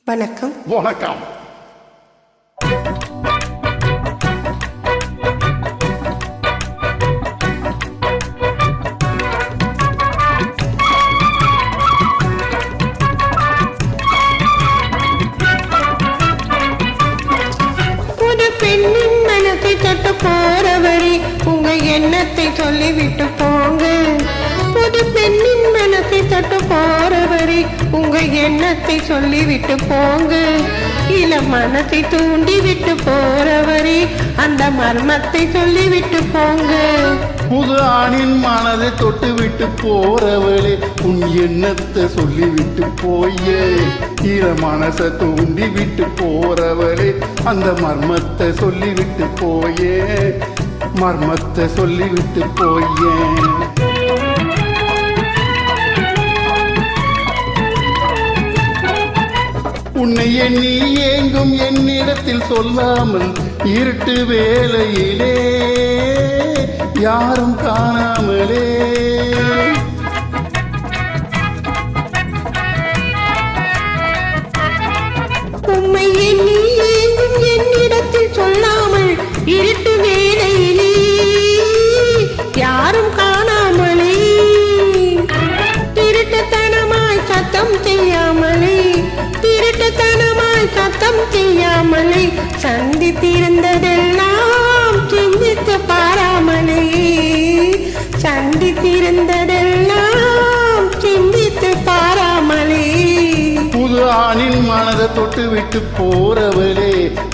வணக்கம். வணக்கம். புது பெண்ணின் மனத்தை தொட்டு போறவரை உங்க எண்ணத்தை சொல்லிவிட்டு போங்க. புது பெண்ணின் மனத்தை தொட்டு போறவரை உங்க எண்ணத்தை சொல்லிவிட்டு போங்க. இள மனத்தை தூண்டி விட்டு போறவரை அந்த மர்மத்தை சொல்லிவிட்டு போங்க. புது ஆணின் மனதை தொட்டு விட்டு போறவளே உன் எண்ணத்தை சொல்லிவிட்டு போயே. இள மனசை தூண்டி விட்டு போறவளே அந்த மர்மத்தை சொல்லிவிட்டு போயே. மர்மத்தை சொல்லிவிட்டு போயே. உன்னை எண்ணி ஏங்கும் என்னிடத்தில் சொல்லாமல் இருட்டு வேளையிலே யாரும் காணாமலே உம்மை எண்ணி ஏங்கும் என்னிடத்தில் சொல்லாமல் இருட்டு வேளையிலே யாரும் காணாமலே திருட்டுத்தனமாய் சத்தம் செய்யாமலே சத்தம் செய்யாமலே சந்தித்திருந்ததெல்லாம் சிந்தித்து பாராமலே சந்தித்திருந்ததெல்லாம் சிந்தித்து பாராமலே புது ஆணின் மனதை தொட்டு விட்டு போறவளே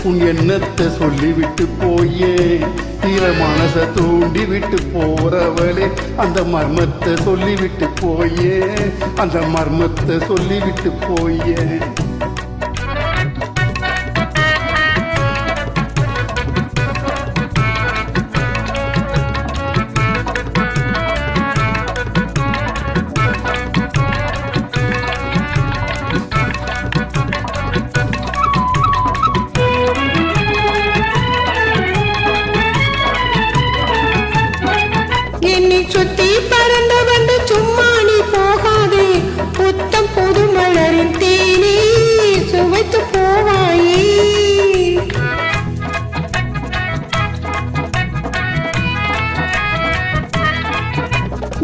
உன் எண்ணத்தை சொல்லிவிட்டு போயே. இள மனசை தூண்டி விட்டு போறவளே அந்த மர்மத்தை சொல்லிவிட்டு போயே. அந்த மர்மத்தை சொல்லிவிட்டு போயே. என்னை சுத்தி பறந்து வந்து சும்மா நீ போகாதே. புத்தம் புது மலரின் தேனே சுவைத்து போவாயே.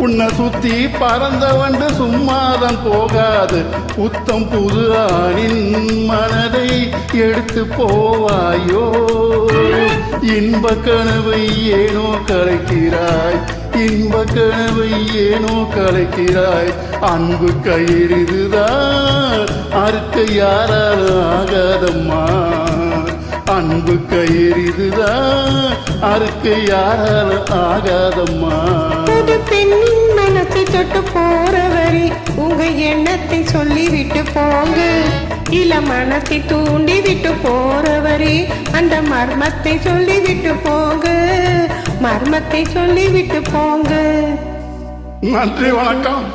உன்னை சுத்தி பறந்த வண்டு சும்மாதான் போகாது. புத்தம் புது ஆணின் மனதை எடுத்து போவாயோ. இன்ப கனவை ஏனோ கலைக்கிறாய். இன்ப கனவை ஏனோ கலைக்கிறாய். அன்பு கயிறுதான் அறுக்க யாராலும் ஆகாதம்மா. அன்பு கயிறுதான் அறுக்க யாராலும் ஆகாதம்மா. புது பெண்ணின் மனத்தை தொட்டு போறவரை உங்க எண்ணத்தை சொல்லிவிட்டு போங்க. இள மனத்தை தூண்டி விட்டு போறவரை அந்த மர்மத்தை சொல்லிவிட்டு போங்க. மர்மத்தை சொல்லிவிட்டு போங்க. நன்றி, வணக்கம்.